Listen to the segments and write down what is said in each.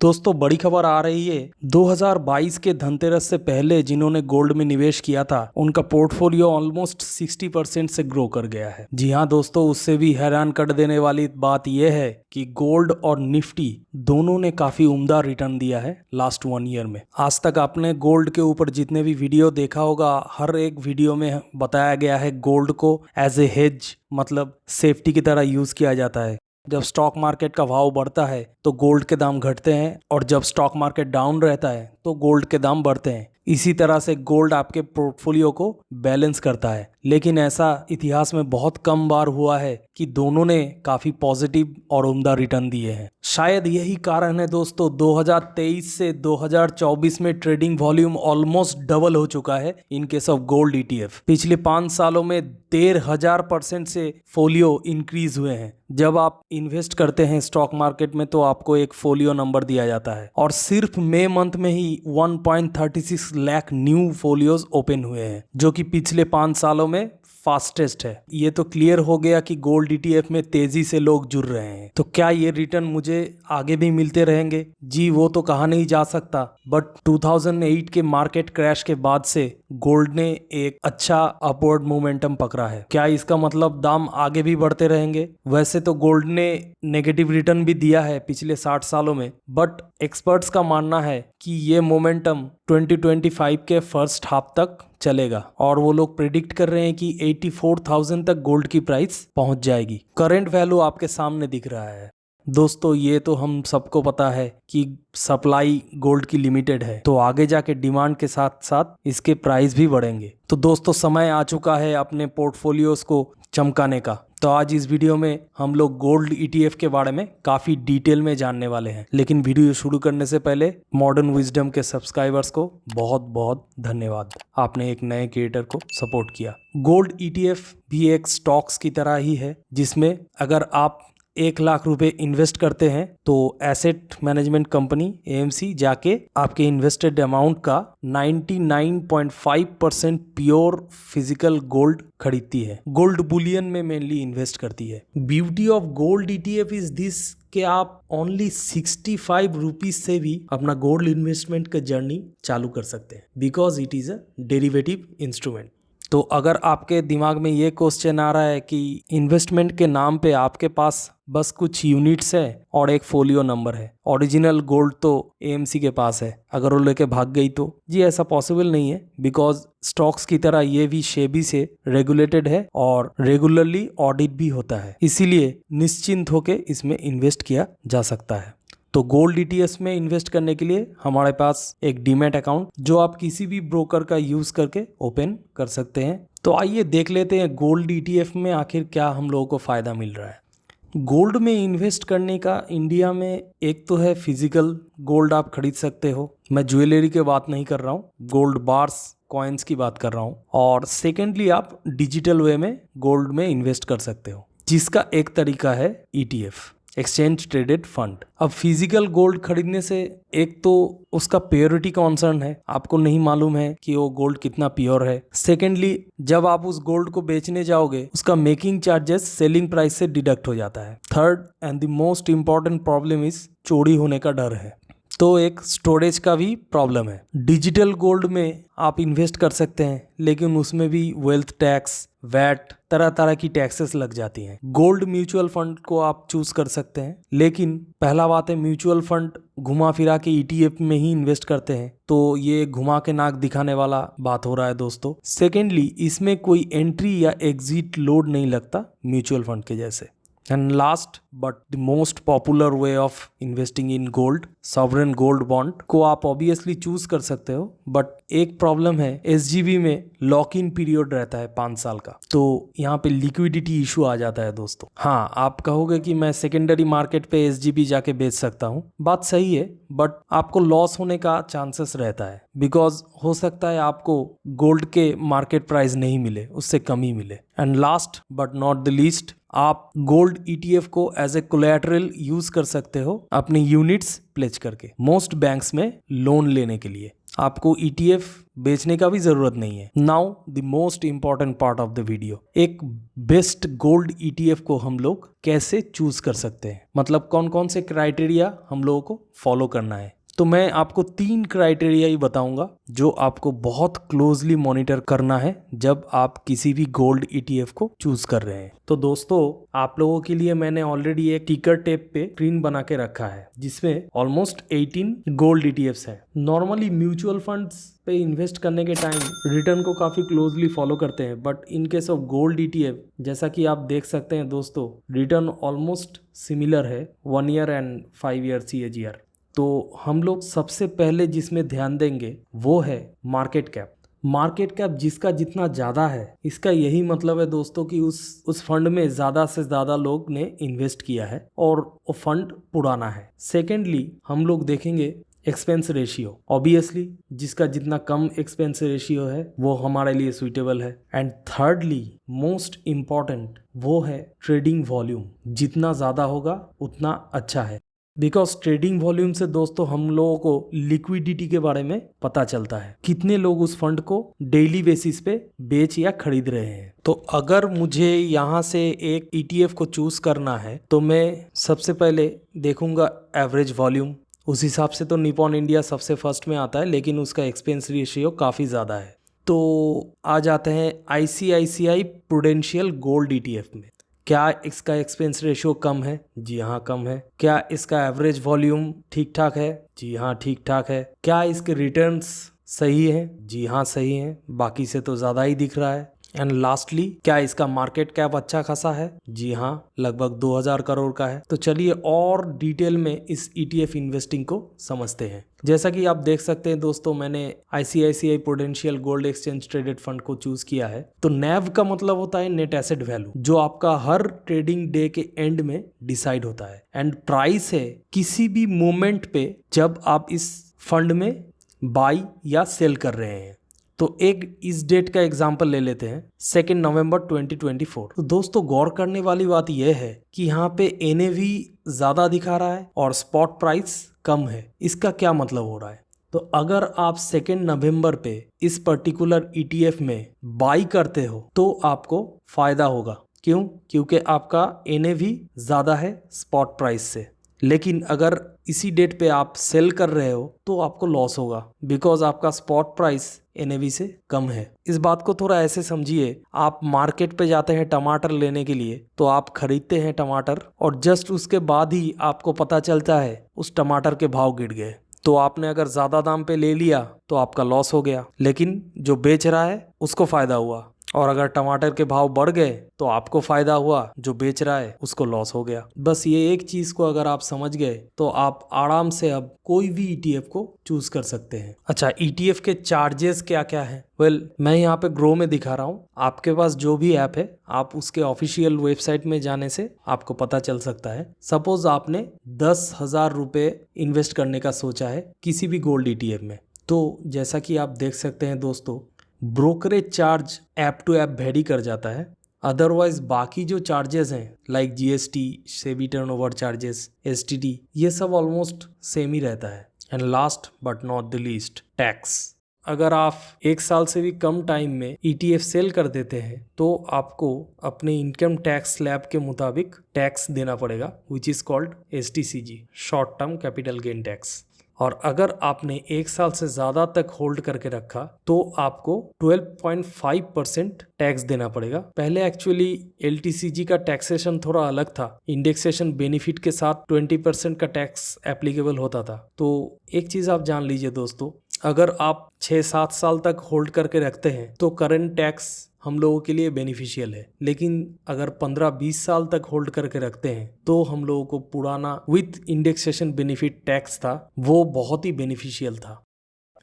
दोस्तों बड़ी खबर आ रही है। 2022 के धनतेरस से पहले जिन्होंने गोल्ड में निवेश किया था उनका पोर्टफोलियो ऑलमोस्ट 60% से ग्रो कर गया है। जी हाँ दोस्तों, उससे भी हैरान कर देने वाली बात यह है कि गोल्ड और निफ्टी दोनों ने काफी उम्दा रिटर्न दिया है लास्ट 1 ईयर में। आज तक आपने गोल्ड के ऊपर जितने भी वीडियो देखा होगा, हर एक वीडियो में बताया गया है गोल्ड को एज ए हेज, मतलब सेफ्टी की तरह यूज किया जाता है। जब स्टॉक मार्केट का भाव बढ़ता है तो गोल्ड के दाम घटते हैं, और जब स्टॉक मार्केट डाउन रहता है तो गोल्ड के दाम बढ़ते हैं। इसी तरह से गोल्ड आपके पोर्टफोलियो को बैलेंस करता है। लेकिन ऐसा इतिहास में बहुत कम बार हुआ है कि दोनों ने काफी पॉजिटिव और उम्दा रिटर्न दिए हैं। शायद यही कारण है दोस्तों, 2023 से 2024 में ट्रेडिंग वॉल्यूम ऑलमोस्ट डबल हो चुका है in case of gold ETF. पिछले 5 सालों में 13,000% से फोलियो इंक्रीज हुए हैं। जब आप इन्वेस्ट करते हैं स्टॉक मार्केट में तो आपको एक फोलियो नंबर दिया जाता है, और सिर्फ मई मंथ में ही 1.36 लाख न्यू फोलियोज ओपन हुए हैं, जो कि पिछले 5 सालों में फास्टेस्ट है। ये तो क्लियर हो गया कि गोल्ड ईटीएफ में तेजी से लोग जुड़ रहे हैं। तो क्या ये रिटर्न मुझे आगे भी मिलते रहेंगे? जी वो तो कहा नहीं जा सकता, बट 2008 के मार्केट क्रैश के बाद से गोल्ड ने एक अच्छा अपवर्ड मोमेंटम पकड़ा है। क्या इसका मतलब दाम आगे भी बढ़ते रहेंगे? वैसे तो गोल्ड ने नेगेटिव रिटर्न भी दिया है पिछले 60 सालों में, बट एक्सपर्ट्स का मानना है कि ये मोमेंटम 2025 के फर्स्ट हाफ तक चलेगा, और वो लोग प्रिडिक्ट कर रहे हैं कि 84,000 तक गोल्ड की प्राइस पहुंच जाएगी। करंट वैल्यू आपके सामने दिख रहा है दोस्तों। ये तो हम सबको पता है कि सप्लाई गोल्ड की लिमिटेड है, तो आगे जाके डिमांड के साथ साथ इसके प्राइस भी बढ़ेंगे। तो दोस्तों समय आ चुका है अपने पोर्टफोलियोज को चमकाने का। तो आज इस वीडियो में हम लोग गोल्ड ईटीएफ के बारे में काफी डिटेल में जानने वाले हैं। लेकिन वीडियो शुरू करने से पहले मॉडर्न विजडम के सब्सक्राइबर्स को बहुत बहुत धन्यवाद, आपने एक नए क्रिएटर को सपोर्ट किया। गोल्ड ईटीएफ भी एक स्टॉक्स की तरह ही है, जिसमें अगर आप 1 लाख रुपए इन्वेस्ट करते हैं तो एसेट मैनेजमेंट कंपनी एएमसी जाके आपके इन्वेस्टेड अमाउंट का 99.5% प्योर फिजिकल गोल्ड खरीदती है। गोल्ड बुलियन में मेनली इन्वेस्ट करती है। Beauty of gold ETF is this कि आप ओनली 65 रुपीज से भी अपना गोल्ड इन्वेस्टमेंट का जर्नी चालू कर सकते हैं, because it is a derivative instrument. तो अगर आपके दिमाग में ये क्वेश्चन आ रहा है कि इन्वेस्टमेंट के नाम पे आपके पास बस कुछ यूनिट्स है और एक फोलियो नंबर है, ओरिजिनल गोल्ड तो एएमसी के पास है, अगर वो लेके भाग गई तो जी ऐसा पॉसिबल नहीं है। बिकॉज स्टॉक्स की तरह ये भी सेबी से रेगुलेटेड है और रेगुलरली ऑडिट भी होता है, इसीलिए निश्चिंत होके इसमें इन्वेस्ट किया जा सकता है। तो गोल्ड ईटीएफ में इन्वेस्ट करने के लिए हमारे पास एक डीमैट अकाउंट जो आप किसी भी ब्रोकर का यूज करके ओपन कर सकते हैं। तो आइए देख लेते हैं गोल्ड ईटीएफ में आखिर क्या हम लोगों को फायदा मिल रहा है। गोल्ड में इन्वेस्ट करने का इंडिया में एक तो है फिजिकल गोल्ड आप खरीद सकते हो, मैं ज्वेलरी की बात नहीं कर रहा हूँ, गोल्ड बार्स कॉइन्स की बात कर रहा हूँ। और सेकेंडली आप डिजिटल वे में गोल्ड में इन्वेस्ट कर सकते हो, जिसका एक तरीका है ईटीएफ, एक्सचेंज ट्रेडेड फंड। अब फिजिकल गोल्ड खरीदने से एक तो उसका प्योरिटी कंसर्न है, आपको नहीं मालूम है कि वो गोल्ड कितना प्योर है। सेकेंडली जब आप उस गोल्ड को बेचने जाओगे उसका मेकिंग चार्जेस सेलिंग प्राइस से डिडक्ट हो जाता है। Third and the most important problem is चोरी होने का डर है, तो एक स्टोरेज का भी प्रॉब्लम है। डिजिटल गोल्ड में आप इन्वेस्ट कर सकते हैं, लेकिन उसमें भी वेल्थ टैक्स, वैट, तरह तरह की टैक्सेस लग जाती हैं। गोल्ड म्यूचुअल फंड को आप चूज कर सकते हैं, लेकिन पहला बात है म्यूचुअल फंड घुमा फिरा के ईटीएफ में ही इन्वेस्ट करते हैं, तो ये घुमा के नाक दिखाने वाला बात हो रहा है दोस्तों। सेकेंडली इसमें कोई एंट्री या एग्जिट लोड नहीं लगता म्यूचुअल फंड के जैसे। And last but the most popular way of investing in gold, sovereign gold bond को आप ऑब्वियसली चूज कर सकते हो, बट एक प्रॉब्लम है, एसजीबी में लॉक इन पीरियड रहता है 5 साल का, तो यहाँ पे लिक्विडिटी इशू आ जाता है दोस्तों। हाँ आप कहोगे कि मैं सेकेंडरी मार्केट पे एसजीबी जाके बेच सकता हूँ, बात सही है, बट आपको लॉस होने का चांसेस रहता है, बिकॉज हो सकता है आपको गोल्ड के मार्केट प्राइस नहीं मिले, उससे कम ही मिले। And last but not the least, आप गोल्ड ईटीएफ को एज ए कोलैटरल यूज कर सकते हो अपने यूनिट्स प्लेज करके मोस्ट बैंक्स में लोन लेने के लिए। आपको ETF बेचने का भी जरूरत नहीं है। Now the most important part of the video, एक बेस्ट गोल्ड ETF को हम लोग कैसे चूज कर सकते हैं, मतलब कौन कौन से क्राइटेरिया हम लोगों को फॉलो करना है। तो मैं आपको 3 क्राइटेरिया ही बताऊंगा जो आपको बहुत क्लोजली मॉनिटर करना है जब आप किसी भी गोल्ड ETF को चूज कर रहे हैं। तो दोस्तों, आप लोगों के लिए मैंने ऑलरेडी एक टिकर टेप पे स्क्रीन बना के रखा है जिसमें ऑलमोस्ट 18 गोल्ड ETFs है। नॉर्मली म्यूचुअल फंड्स पे इन्वेस्ट करने के टाइम रिटर्न को काफी क्लोजली फॉलो करते हैं, but in case of gold ETF जैसा कि आप देख सकते हैं दोस्तों, रिटर्न ऑलमोस्ट सिमिलर है 1 ईयर एंड 5 ईयर CAGR। तो हम लोग सबसे पहले जिसमें ध्यान देंगे वो है मार्केट कैप। मार्केट कैप जिसका जितना ज़्यादा है, इसका यही मतलब है दोस्तों कि उस फंड में ज़्यादा से ज़्यादा लोग ने इन्वेस्ट किया है और वो फंड पुराना है। सेकेंडली हम लोग देखेंगे एक्सपेंस रेशियो। ऑब्वियसली जिसका जितना कम एक्सपेंस रेशियो है वो हमारे लिए सुइटेबल है। एंड थर्डली मोस्ट इम्पॉर्टेंट वो है ट्रेडिंग वॉल्यूम। जितना ज़्यादा होगा उतना अच्छा है, बिकॉज ट्रेडिंग वॉल्यूम से दोस्तों हम लोगों को लिक्विडिटी के बारे में पता चलता है, कितने लोग उस फंड को डेली बेसिस पे बेच या खरीद रहे हैं। तो अगर मुझे यहाँ से एक ETF को चूज करना है तो मैं सबसे पहले देखूंगा एवरेज वॉल्यूम। उस हिसाब से तो निपॉन इंडिया सबसे फर्स्ट में आता है, लेकिन उसका एक्सपेंस रेशियो काफ़ी ज़्यादा है। तो आ जाते हैं ICICI प्रूडेंशियल गोल्ड ETF में। क्या इसका एक्सपेंस रेशियो कम है? जी हाँ, कम है। क्या इसका एवरेज वॉल्यूम ठीक ठाक है? जी हाँ, ठीक ठाक है। क्या इसके रिटर्न्स सही है? जी हाँ, सही है। बाकी से तो ज़्यादा ही दिख रहा है। एंड लास्टली, क्या इसका मार्केट कैप अच्छा खासा है? जी हाँ, लगभग 2000 करोड़ का है। तो चलिए और डिटेल में इस ETF इन्वेस्टिंग को समझते हैं। जैसा कि आप देख सकते हैं दोस्तों, मैंने ICICI prudential gold exchange traded fund को चूज किया है। तो NAV का मतलब होता है नेट एसेट वैल्यू, जो आपका हर ट्रेडिंग डे के एंड में डिसाइड होता है। एंड प्राइस है किसी भी मोमेंट पे जब आप इस फंड में बाई या सेल कर रहे हैं। तो एक इस डेट का एग्जांपल ले लेते हैं, 2 नवंबर 2024। तो दोस्तों गौर करने वाली बात यह है कि यहाँ पे NAV ज्यादा दिखा रहा है और स्पॉट प्राइस कम है। इसका क्या मतलब हो रहा है? तो अगर आप 2 नवंबर पे इस पर्टिकुलर ETF में बाई करते हो तो आपको फायदा होगा। क्यों? क्योंकि आपका NAV ज्यादा है स्पॉट प्राइस से। लेकिन अगर इसी डेट पे आप सेल कर रहे हो तो आपको लॉस होगा, बिकॉज आपका स्पॉट प्राइस NAV से कम है। इस बात को थोड़ा ऐसे समझिए, आप मार्केट पे जाते हैं टमाटर लेने के लिए, तो आप खरीदते हैं टमाटर और जस्ट उसके बाद ही आपको पता चलता है उस टमाटर के भाव गिर गए। तो आपने अगर ज़्यादा दाम पे ले लिया तो आपका लॉस हो गया, लेकिन जो बेच रहा है उसको फ़ायदा हुआ। और अगर टमाटर के भाव बढ़ गए तो आपको फायदा हुआ, जो बेच रहा है उसको लॉस हो गया। बस ये एक चीज को अगर आप समझ गए तो आप आराम से अब कोई भी ETF को चूज कर सकते हैं। अच्छा, ETF के चार्जेस क्या क्या है? मैं यहाँ पे ग्रो में दिखा रहा हूँ। आपके पास जो भी ऐप है आप उसके ऑफिशियल वेबसाइट में जाने से आपको पता चल सकता है। सपोज आपने 10,000 रुपये इन्वेस्ट करने का सोचा है किसी भी गोल्ड ETF में, तो जैसा कि आप देख सकते हैं दोस्तों, brokerage charge app to app vary कर जाता है। अदरवाइज बाकी जो चार्जेस हैं like GST, SEBI turnover charges, STT, ये सब ऑलमोस्ट सेम ही रहता है। And last but not the least, tax. अगर आप 1 साल से भी कम टाइम में ETF सेल कर देते हैं तो आपको अपने इनकम टैक्स स्लैब के मुताबिक टैक्स देना पड़ेगा, which is called STCG, short term capital gain tax. और अगर आपने 1 साल से ज़्यादा तक होल्ड करके रखा तो आपको 12.5% टैक्स देना पड़ेगा। पहले एक्चुअली LTCG का टैक्सेशन थोड़ा अलग था, इंडेक्सेशन बेनिफिट के साथ 20% का टैक्स एप्लीकेबल होता था। तो एक चीज़ आप जान लीजिए दोस्तों, अगर आप 6-7 साल तक होल्ड करके रखते हैं तो करंट टैक्स हम लोगों के लिए बेनिफिशियल है, लेकिन अगर 15-20 साल तक होल्ड करके रखते हैं तो हम लोगों को पुराना विथ इंडेक्सेशन बेनिफिट टैक्स था, वो बहुत ही बेनिफिशियल था।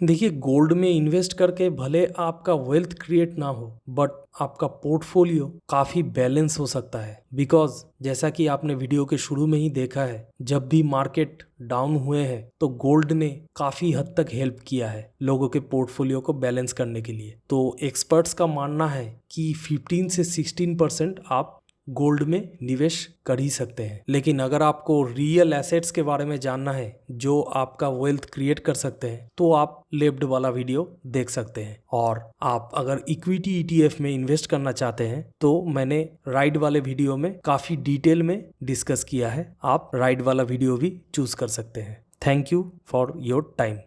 देखिए, गोल्ड में इन्वेस्ट करके भले आपका वेल्थ क्रिएट ना हो, बट आपका पोर्टफोलियो काफी बैलेंस हो सकता है। बिकॉज जैसा कि आपने वीडियो के शुरू में ही देखा है, जब भी मार्केट डाउन हुए हैं तो गोल्ड ने काफी हद तक हेल्प किया है लोगों के पोर्टफोलियो को बैलेंस करने के लिए। तो एक्सपर्ट्स का मानना है कि 15 से 16% आप गोल्ड में निवेश कर ही सकते हैं। लेकिन अगर आपको रियल एसेट्स के बारे में जानना है जो आपका वेल्थ क्रिएट कर सकते हैं तो आप लेफ्ट वाला वीडियो देख सकते हैं। और आप अगर इक्विटी ईटीएफ में इन्वेस्ट करना चाहते हैं तो मैंने राइट वाले वीडियो में काफी डिटेल में डिस्कस किया है, आप राइट वाला वीडियो भी चूज कर सकते हैं। Thank you for your time.